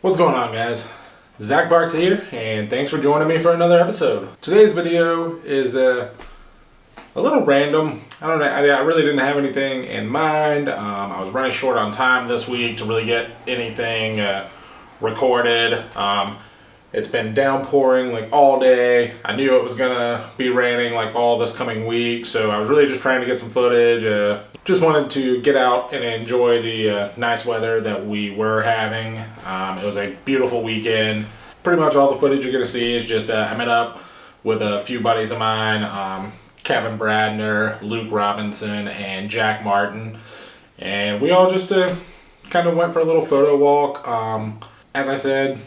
What's going on, guys? Zach Parks here, and thanks for joining me for another episode. Today's video is a little random. I really didn't have anything in mind. I was running short on time this week to really get anything recorded. It's been downpouring like all day. I knew it was gonna be raining like all this coming week, so I was really just trying to get some footage. Just wanted to get out and enjoy the nice weather that we were having. It was a beautiful weekend. Pretty much all the footage you're gonna see is just I met up with a few buddies of mine, Kevin Bradner, Luke Robinson, and Jack Martin, and we all just kind of went for a little photo walk. As I said,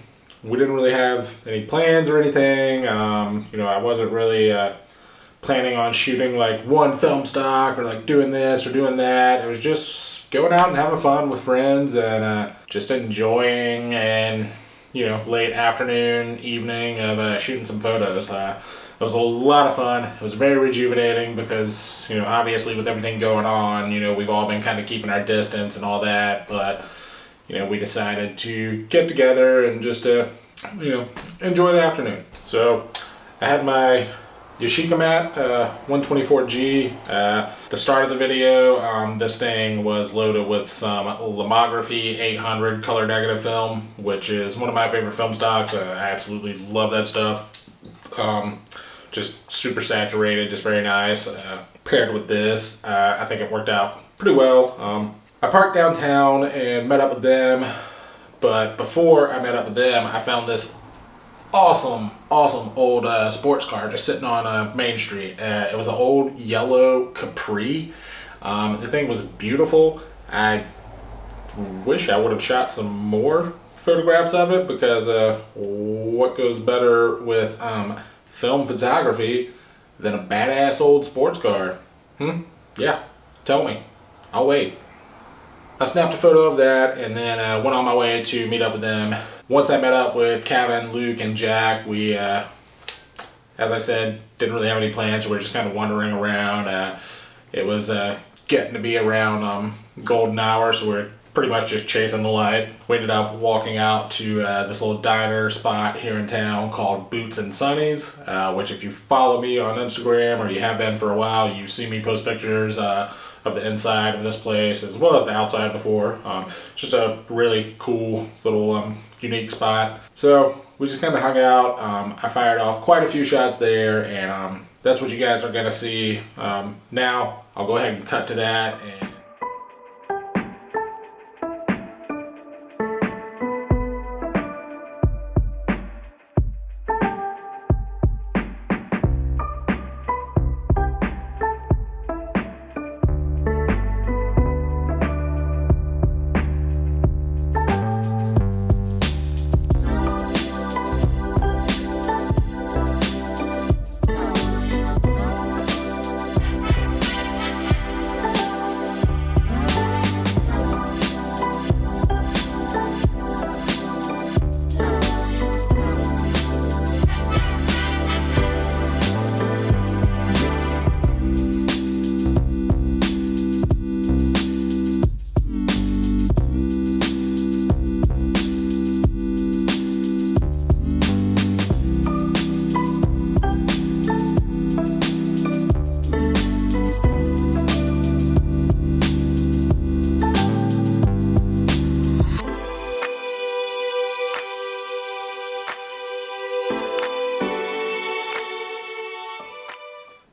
we didn't really have any plans or anything. I wasn't really planning on shooting like one film stock or like doing this or doing that. It was just going out and having fun with friends and just enjoying and late afternoon, evening of shooting some photos. It was a lot of fun. It was very rejuvenating because obviously with everything going on, we've all been kind of keeping our distance and all that, but we decided to get together and just, enjoy the afternoon. So I had my Yashica mat, 124G. The start of the video, this thing was loaded with some Lomography 800 color negative film, which is one of my favorite film stocks. I absolutely love that stuff. Just super saturated, just very nice. Paired with this, I think it worked out pretty well. I parked downtown and met up with them, but before I met up with them, I found this awesome old sports car just sitting on Main Street. It was an old yellow Capri. The thing was beautiful. I wish I would have shot some more photographs of it because what goes better with film photography than a badass old sports car? Yeah, tell me. I'll wait. I snapped a photo of that and then went on my way to meet up with them. Once I met up with Kevin, Luke, and Jack, we, as I said, didn't really have any plans, so we were just kind of wandering around. It was getting to be around golden hour, so we're pretty much just chasing the light. We ended up walking out to this little diner spot here in town called Boots and Sunny's, which if you follow me on Instagram or you have been for a while, you see me post pictures of the inside of this place as well as the outside before. Just a really cool little unique spot. So we just kind of hung out. I fired off quite a few shots there, and that's what you guys are gonna see. Now I'll go ahead and cut to that. And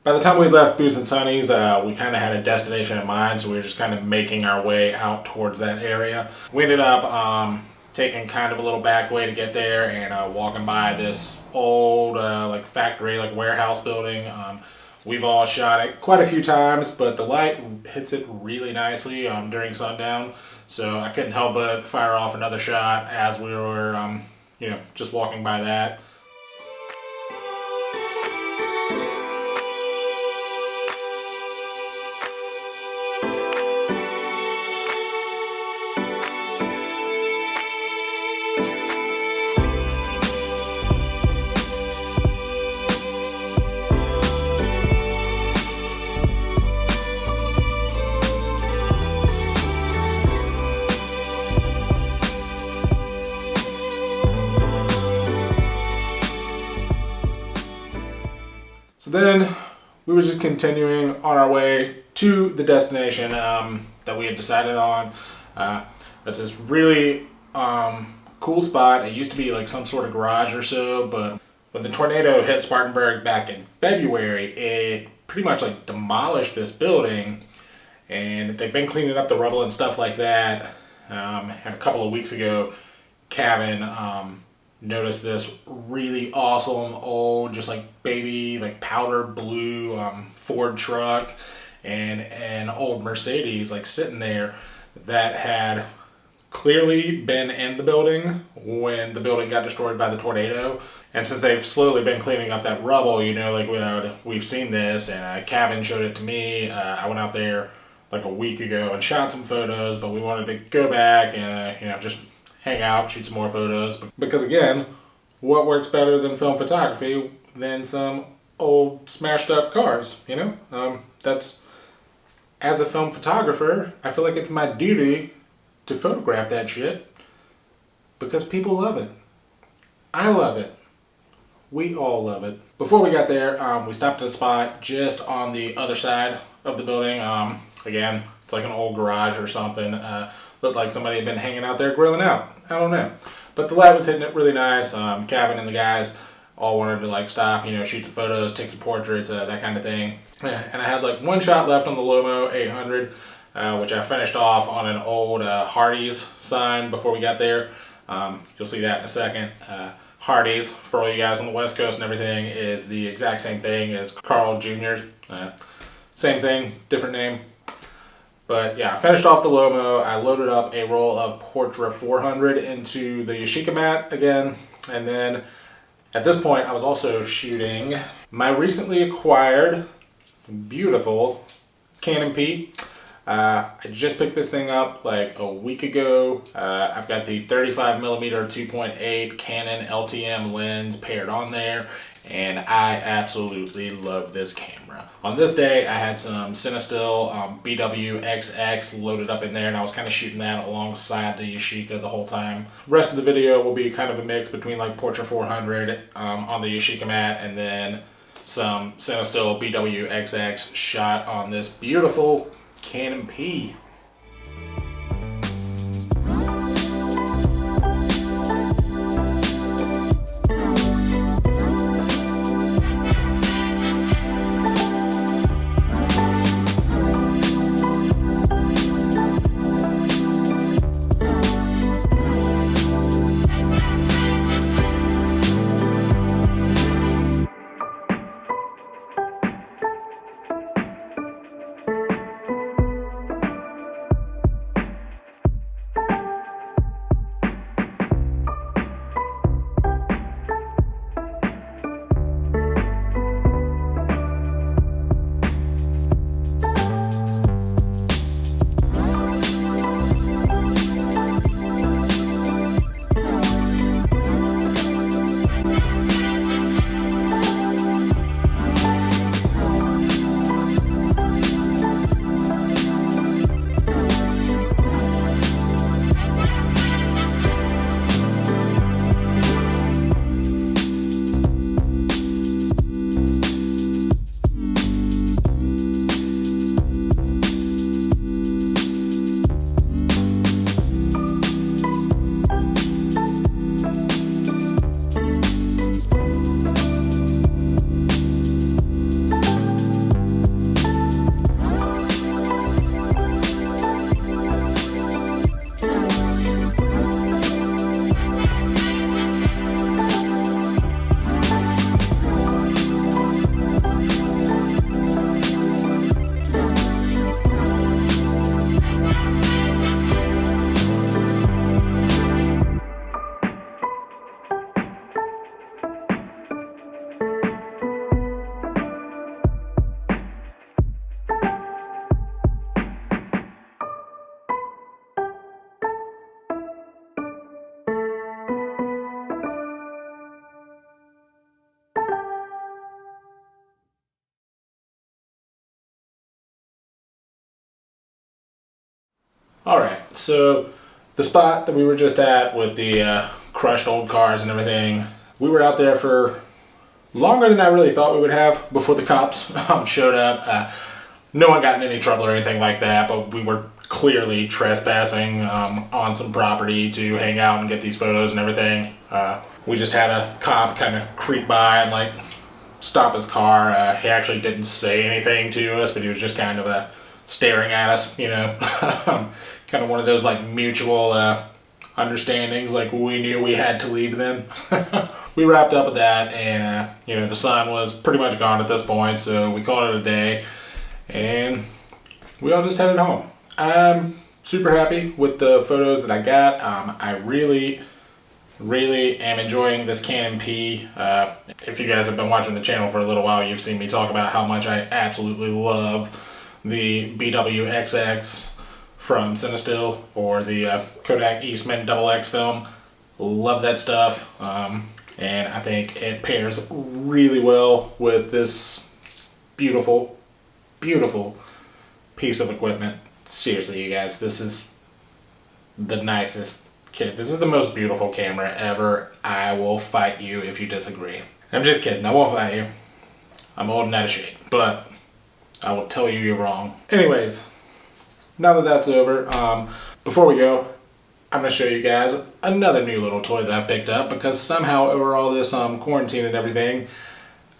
by the time we left Boots and Sunny's, we kind of had a destination in mind, so we were just kind of making our way out towards that area. We ended up taking kind of a little back way to get there and walking by this old like factory, like warehouse building. We've all shot it quite a few times, but the light hits it really nicely during sundown, so I couldn't help but fire off another shot as we were just walking by that. So then we were just continuing on our way to the destination that we had decided on. It's this really cool spot. It used to be like some sort of garage or so, but when the tornado hit Spartanburg back in February, it pretty much like demolished this building, and they've been cleaning up the rubble and stuff like that. And a couple of weeks ago, Kevin noticed this really awesome old, just like baby, like powder blue Ford truck and an old Mercedes like sitting there that had clearly been in the building when the building got destroyed by the tornado. And since they've slowly been cleaning up that rubble, you know, like we've seen this, and Kevin showed it to me. I went out there like a week ago and shot some photos, but we wanted to go back and you know, just hang out, shoot some more photos. Because again, what works better than film photography than some old smashed up cars, you know? That's, as a film photographer, I feel like it's my duty to photograph that shit because people love it. I love it. We all love it. Before we got there, we stopped at a spot just on the other side of the building. Again, it's like an old garage or something. Looked like somebody had been hanging out there grilling out. I don't know. But the light was hitting it really nice. Kevin and the guys all wanted to like stop, you know, shoot some photos, take some portraits, that kind of thing. And I had like one shot left on the Lomo 800, which I finished off on an old Hardee's sign before we got there. You'll see that in a second. Hardee's, for all you guys on the West Coast and everything, is the exact same thing as Carl Jr.'s. Same thing, different name. But yeah, I finished off the Lomo. I loaded up a roll of Portra 400 into the Yashica mat again. And then at this point, I was also shooting my recently acquired beautiful Canopy. I just picked this thing up like a week ago. I've got the 35mm 2.8 Canon LTM lens paired on there, and I absolutely love this camera. On this day, I had some Cinestill BWXX loaded up in there, and I was kind of shooting that alongside the Yashica the whole time. Rest of the video will be kind of a mix between like Portra 400 on the Yashica mat, and then some Cinestill BWXX shot on this beautiful Canopy. Alright, so the spot that we were just at with the crushed old cars and everything, we were out there for longer than I really thought we would have before the cops showed up. No one got in any trouble or anything like that, but we were clearly trespassing on some property to hang out and get these photos and everything. We just had a cop kind of creep by and like stop his car. He actually didn't say anything to us, but he was just kind of staring at us, you know. Kind of one of those like mutual understandings, like we knew we had to leave then. We wrapped up with that, and you know, the sun was pretty much gone at this point, so we called it a day, and we all just headed home. I'm super happy with the photos that I got. I really am enjoying this Canopy. If you guys have been watching the channel for a little while, you've seen me talk about how much I absolutely love the BWXX from Cinestill, or the Kodak Eastman XX film. Love that stuff, and I think it pairs really well with this beautiful piece of equipment. Seriously, you guys, this is the nicest kit. This is the most beautiful camera ever. I will fight you if you disagree. I'm just kidding, I won't fight you. I'm old and out of shape, but I will tell you you're wrong. Anyways, now that that's over, before we go, I'm going to show you guys another new little toy that I've picked up, because somehow over all this quarantine and everything,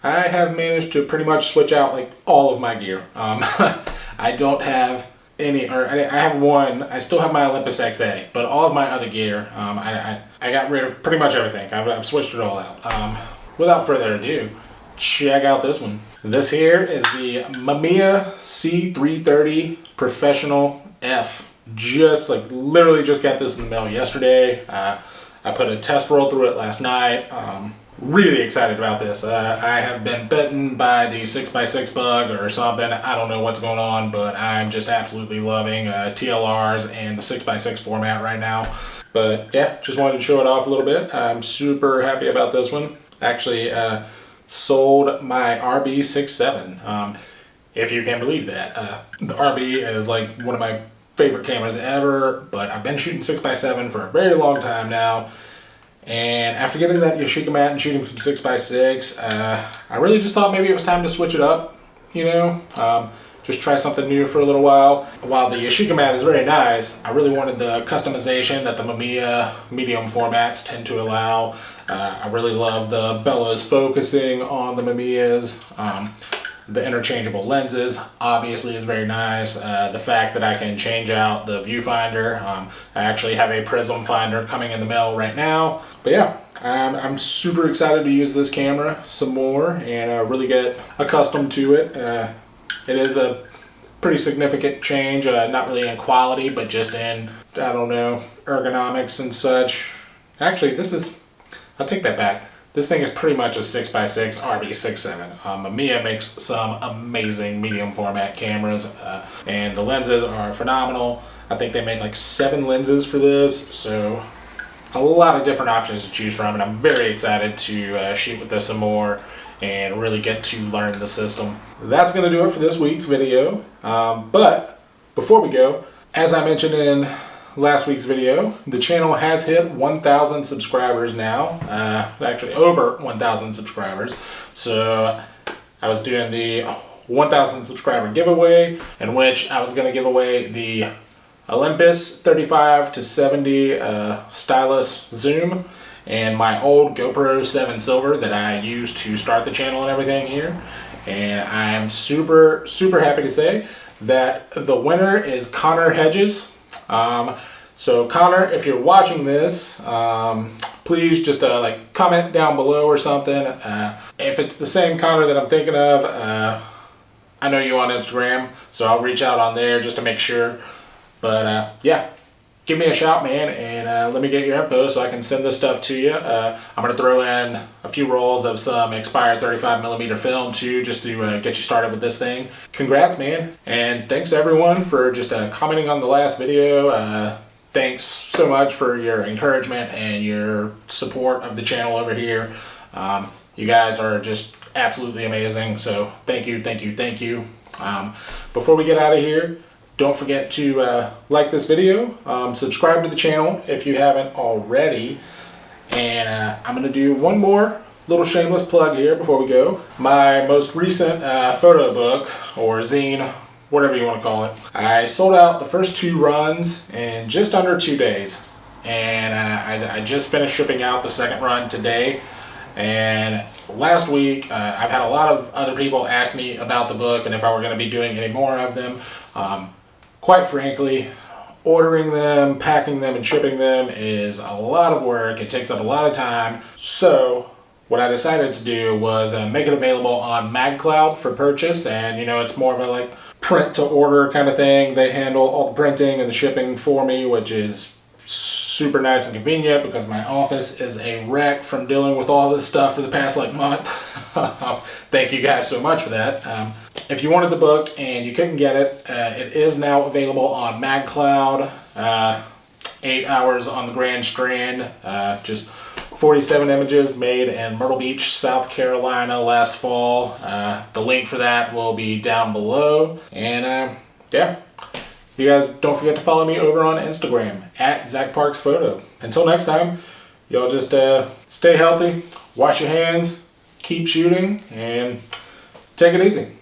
I have managed to pretty much switch out like all of my gear. I don't have any, or I have one, I still have my Olympus XA, but all of my other gear, I got rid of pretty much everything. I've switched it all out. Without further ado, check out this one. This here is the Mamiya C330 Professional F. Just like literally just got this in the mail yesterday. I put a test roll through it last night. Really excited about this. I have been bitten by the 6x6 bug or something. I don't know what's going on, but I'm just absolutely loving TLRs and the 6x6 format right now. But yeah, just wanted to show it off a little bit. I'm super happy about this one. Actually sold my RB67, if you can believe that. The RB is like one of my favorite cameras ever, but I've been shooting 6x7 for a very long time now. And after getting that Yashica mat and shooting some 6x6, I really just thought maybe it was time to switch it up, you know, just try something new for a little while. While the Yashica mat is very nice, I really wanted the customization that the Mamiya medium formats tend to allow. I really love the bellows focusing on the Mamiyas. The interchangeable lenses obviously is very nice. The fact that I can change out the viewfinder. I actually have a prism finder coming in the mail right now. But yeah, I'm super excited to use this camera some more and really get accustomed to it. It is a pretty significant change, not really in quality, but just in, I don't know, ergonomics and such. Actually, I'll take that back. This thing is pretty much a 6x6 RB67. Mamiya makes some amazing medium format cameras, and the lenses are phenomenal. I think they made like 7 lenses for this, so a lot of different options to choose from, and I'm very excited to shoot with this some more and really get to learn the system. That's going to do it for this week's video, but before we go, as I mentioned in last week's video, the channel has hit 1,000 subscribers now, actually over 1,000 subscribers. So I was doing the 1,000 subscriber giveaway, in which I was going to give away the Olympus 35-70 stylus zoom and my old GoPro 7 Silver that I used to start the channel and everything here. And I'm super happy to say that the winner is Connor Hedges. So Connor, if you're watching this, please just like comment down below or something. If it's the same Connor that I'm thinking of, I know you on Instagram, so I'll reach out on there just to make sure. But yeah, give me a shout, man, and let me get your info so I can send this stuff to you. I'm going to throw in a few rolls of some expired 35mm film too, just to get you started with this thing. Congrats, man, and thanks to everyone for just commenting on the last video. Thanks so much for your encouragement and your support of the channel over here. You guys are just absolutely amazing, so thank you. Before we get out of here, don't forget to like this video, subscribe to the channel if you haven't already, and I'm going to do one more little shameless plug here before we go. My most recent photo book, or zine, whatever you want to call it, I sold out the first 2 runs in just under 2 days. And I just finished shipping out the second run today. And last week, I've had a lot of other people ask me about the book and if I were going to be doing any more of them. Quite frankly, ordering them, packing them, and shipping them is a lot of work. It takes up a lot of time. So what I decided to do was make it available on MagCloud for purchase. And it's more of a like print to order kind of thing. They handle all the printing and the shipping for me, which is super nice and convenient because my office is a wreck from dealing with all this stuff for the past month. Thank you guys so much for that. If you wanted the book and you couldn't get it, it is now available on MagCloud. 8 hours on the Grand Strand. Just 47 images made in Myrtle Beach, South Carolina last fall. The link for that will be down below. And yeah. You guys don't forget to follow me over on Instagram at ZachParksPhoto. Until next time, y'all just stay healthy, wash your hands, keep shooting, and take it easy.